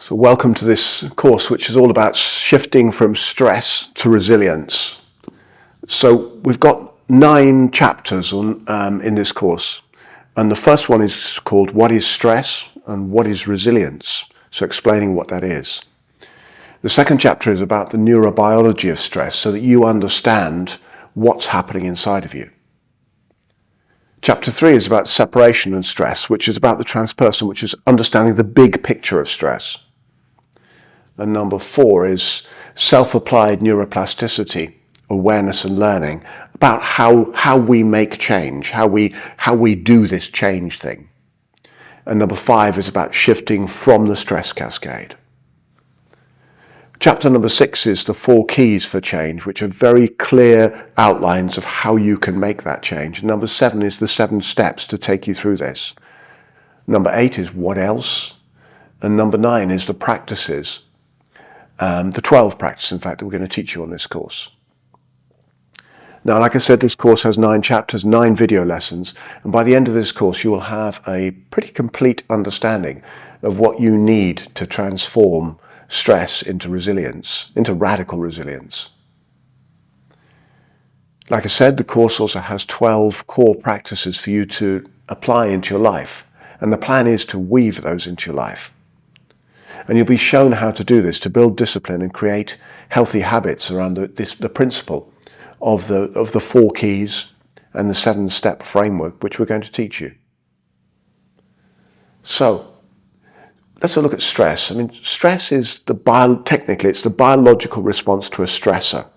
So welcome to this course, which is all about shifting from stress to resilience. So we've got 9 chapters in this course. And the first one is called What is Stress and What is Resilience? So explaining what that is. The second chapter is about the neurobiology of stress so that you understand what's happening inside of you. Chapter 3 is about separation and stress, which is about the transperson, which is understanding the big picture of stress. And number 4 is self-applied neuroplasticity, awareness and learning, about how we make change, how we do this change thing. And number 5 is about shifting from the stress cascade. Chapter number 6 is the 4 keys for change, which are very clear outlines of how you can make that change. And number 7 is the 7 steps to take you through this. Number 8 is what else? And number 9 is the practices. The 12 practices, in fact, that we're going to teach you on this course. Now, like I said, this course has 9 chapters, 9 video lessons, and by the end of this course, you will have a pretty complete understanding of what you need to transform stress into resilience, into radical resilience. Like I said, the course also has 12 core practices for you to apply into your life, and the plan is to weave those into your life. And you'll be shown how to do this, to build discipline and create healthy habits around the principle of the 4 keys and the 7-step framework, which we're going to teach you. So, let's have a look at stress. I mean, stress is technically it's the biological response to a stressor.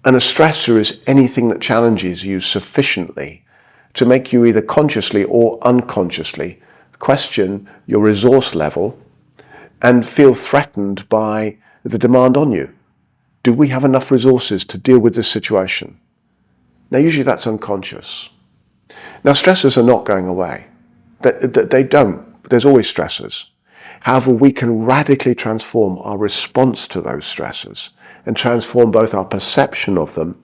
And a stressor is anything that challenges you sufficiently to make you either consciously or unconsciously question your resource level and feel threatened by the demand on you. Do we have enough resources to deal with this situation? Now, usually that's unconscious. Now, stressors are not going away. They don't. There's always stressors. However, we can radically transform our response to those stressors and transform both our perception of them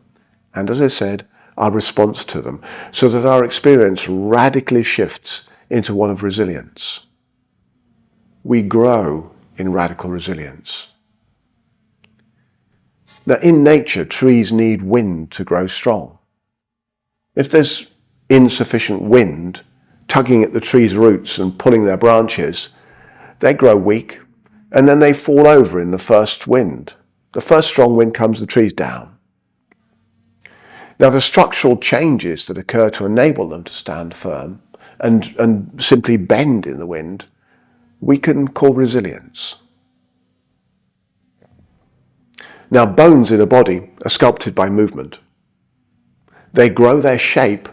and, as I said, our response to them, so that our experience radically shifts into one of resilience. We grow in radical resilience. Now, in nature, trees need wind to grow strong. If there's insufficient wind tugging at the tree's roots and pulling their branches, they grow weak and then they fall over in the first wind. The first strong wind comes, the tree's down. Now, the structural changes that occur to enable them to stand firm and simply bend in the wind, we can call resilience. Now, bones in a body are sculpted by movement. They grow their shape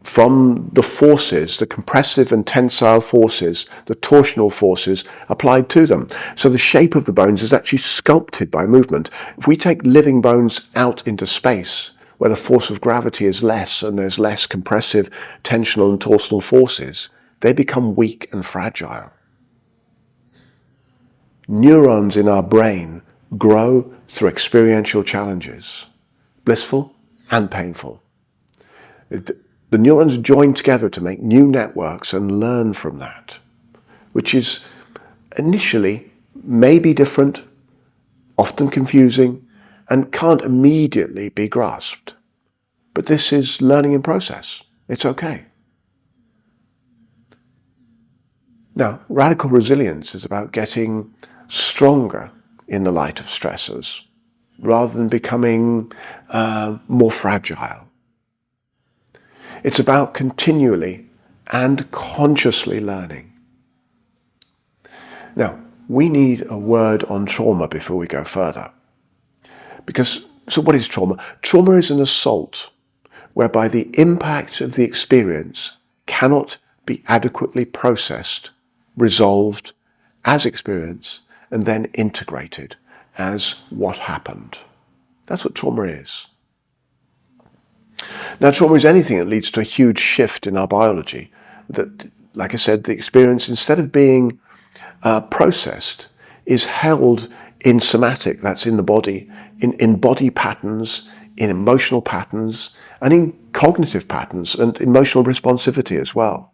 from the forces, the compressive and tensile forces, the torsional forces applied to them. So the shape of the bones is actually sculpted by movement. If we take living bones out into space, where the force of gravity is less and there's less compressive, tensional and torsional forces, they become weak and fragile. Neurons in our brain grow through experiential challenges, blissful and painful. The neurons join together to make new networks and learn from that, which is initially maybe different, often confusing, and can't immediately be grasped. But this is learning in process. It's okay. Now, radical resilience is about getting stronger in the light of stressors, rather than becoming more fragile. It's about continually and consciously learning. Now, we need a word on trauma before we go further. So what is trauma? Trauma is an assault whereby the impact of the experience cannot be adequately processed, resolved as experience, and then integrated as what happened. That's what trauma is. Now, trauma is anything that leads to a huge shift in our biology. That, like I said, the experience, instead of being processed, is held in somatic, that's in the body, in body patterns, in emotional patterns, and in cognitive patterns and emotional responsivity as well.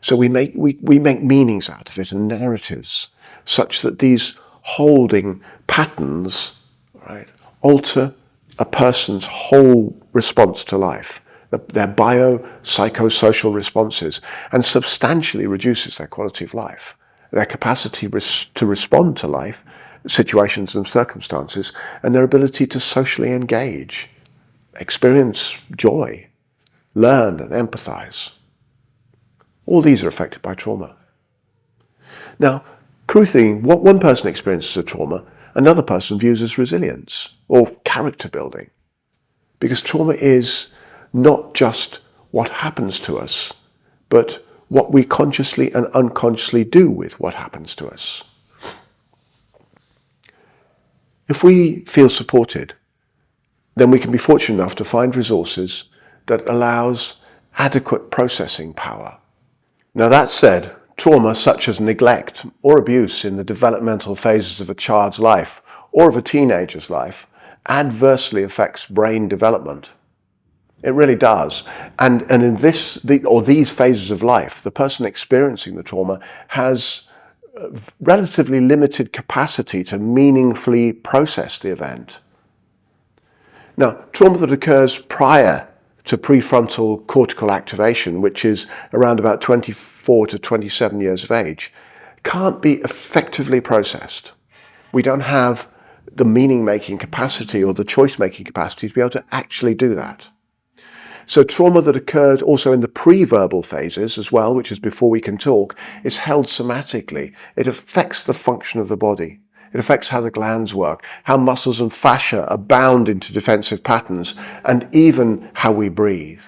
So we make meanings out of it and narratives such that these holding patterns, right, alter a person's whole response to life, their bio-psychosocial responses, and substantially reduces their quality of life, their capacity to respond to life, situations and circumstances, and their ability to socially engage, experience joy, learn and empathize. All these are affected by trauma. Now, crucially, what one person experiences as trauma, another person views as resilience or character building. Because trauma is not just what happens to us, but what we consciously and unconsciously do with what happens to us. If we feel supported, then we can be fortunate enough to find resources that allows adequate processing power. Now that said, trauma such as neglect or abuse in the developmental phases of a child's life or of a teenager's life adversely affects brain development. It really does. And in these phases of life, the person experiencing the trauma has relatively limited capacity to meaningfully process the event. Now, trauma that occurs prior to prefrontal cortical activation, which is around about 24 to 27 years of age, can't be effectively processed. We don't have the meaning-making capacity or the choice-making capacity to be able to actually do that. So trauma that occurred also in the pre-verbal phases as well, which is before we can talk, is held somatically. It affects the function of the body. It affects how the glands work, how muscles and fascia are bound into defensive patterns, and even how we breathe.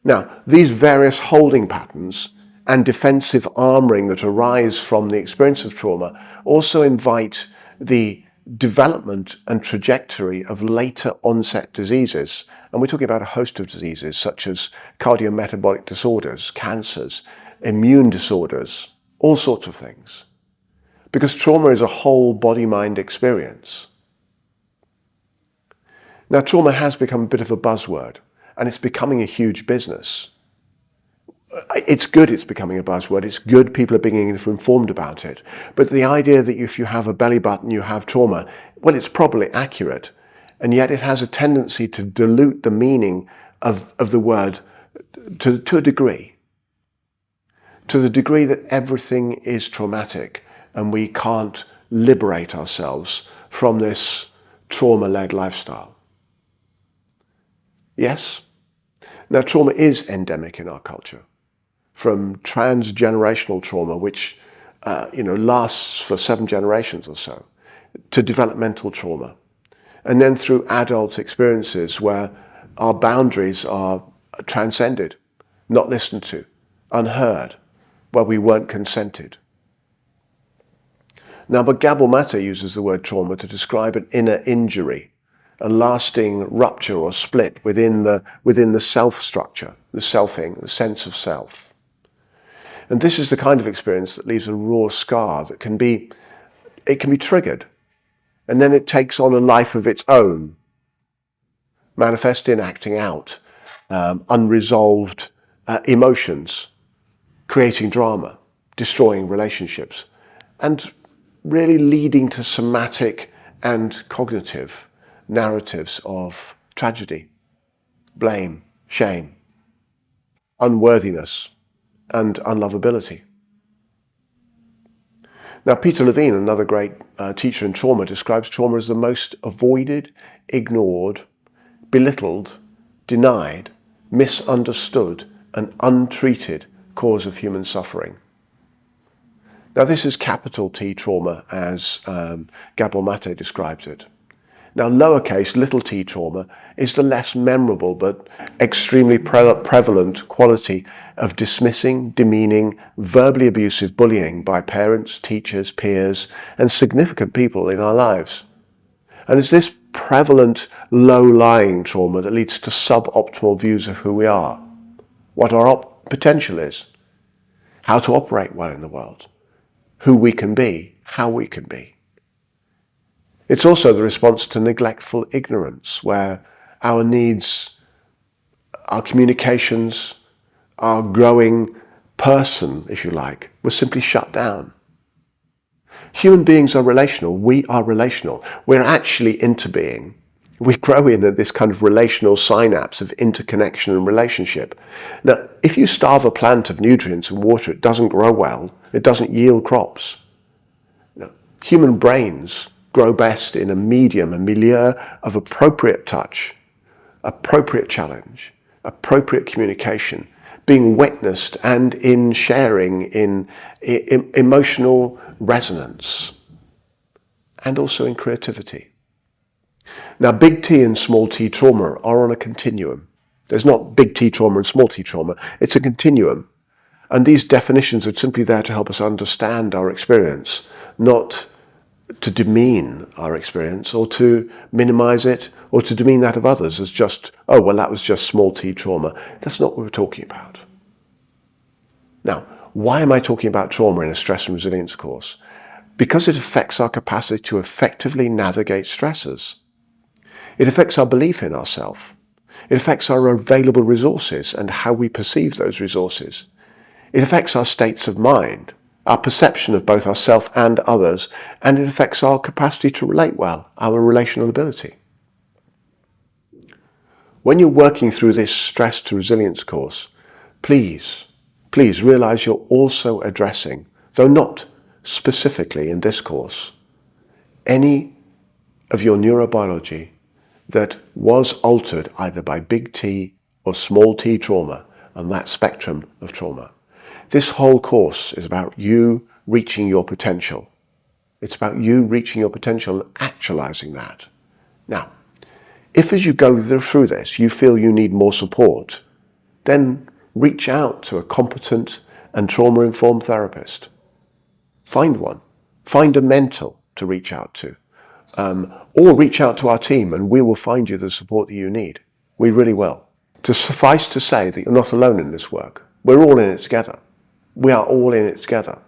Now, these various holding patterns and defensive armoring that arise from the experience of trauma also invite the development and trajectory of later onset diseases. And we're talking about a host of diseases such as cardiometabolic disorders, cancers, immune disorders, all sorts of things. Because trauma is a whole body-mind experience. Now, trauma has become a bit of a buzzword, and it's becoming a huge business. It's good it's becoming a buzzword. It's good people are being informed about it. But the idea that if you have a belly button, you have trauma, well, it's probably accurate. And yet it has a tendency to dilute the meaning of the word to a degree. To the degree that everything is traumatic and we can't liberate ourselves from this trauma-led lifestyle. Yes? Now, trauma is endemic in our culture. From transgenerational trauma, which lasts for 7 generations or so, to developmental trauma. And then through adult experiences where our boundaries are transcended, not listened to, unheard, where we weren't consented. Now, but Gabor Mate uses the word trauma to describe an inner injury, a lasting rupture or split within the self structure, the selfing, the sense of self. And this is the kind of experience that leaves a raw scar that can be triggered. And then it takes on a life of its own, manifest in acting out unresolved emotions, creating drama, destroying relationships, and really leading to somatic and cognitive narratives of tragedy, blame, shame, unworthiness, and unlovability. Now, Peter Levine, another great teacher in trauma, describes trauma as the most avoided, ignored, belittled, denied, misunderstood, and untreated cause of human suffering. Now, this is capital T trauma, as Gabor Mate describes it. Now, lowercase little t trauma is the less memorable but extremely prevalent quality of dismissing, demeaning, verbally abusive bullying by parents, teachers, peers, and significant people in our lives. And it's this prevalent, low-lying trauma that leads to suboptimal views of who we are, what our potential is, how to operate well in the world, who we can be, how we can be. It's also the response to neglectful ignorance, where our needs, our communications, our growing person, if you like, was simply shut down. Human beings are relational. We are relational. We're actually interbeing. We grow in this kind of relational synapse of interconnection and relationship. Now, if you starve a plant of nutrients and water, it doesn't grow well. It doesn't yield crops. Now, human brains grow best in a medium, a milieu of appropriate touch, appropriate challenge, appropriate communication, being witnessed and in sharing, in emotional resonance, and also in creativity. Now, big T and small t trauma are on a continuum. There's not big T trauma and small t trauma. It's a continuum. And these definitions are simply there to help us understand our experience, not to demean our experience or to minimize it or to demean that of others as just, oh, well, that was just small t trauma. That's not what we're talking about. Now, why am I talking about trauma in a stress and resilience course? Because it affects our capacity to effectively navigate stressors. It affects our belief in ourselves. It affects our available resources and how we perceive those resources. It affects our states of mind, our perception of both ourselves and others, and it affects our capacity to relate well, our relational ability. When you're working through this stress to resilience course, please realize you're also addressing, though not specifically in this course, any of your neurobiology that was altered either by big T or small t trauma on that spectrum of trauma. This whole course is about you reaching your potential. It's about you reaching your potential and actualizing that. Now, if as you go through this you feel you need more support, then reach out to a competent and trauma-informed therapist. Find one. Find a mentor to reach out to. Or reach out to our team and we will find you the support that you need. We really will. To suffice to say that you're not alone in this work. We're all in it together. We are all in it together.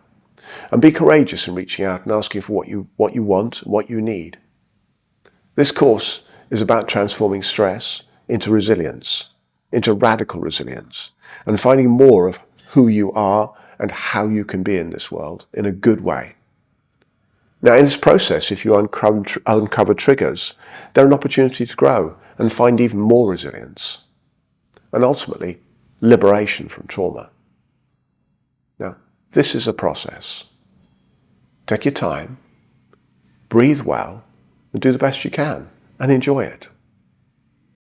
And be courageous in reaching out and asking for what you want and what you need. This course is about transforming stress into resilience, into radical resilience, and finding more of who you are and how you can be in this world in a good way. Now, in this process, if you uncover triggers, they're an opportunity to grow and find even more resilience, and ultimately, liberation from trauma. Now, this is a process. Take your time, breathe well, and do the best you can, and enjoy it.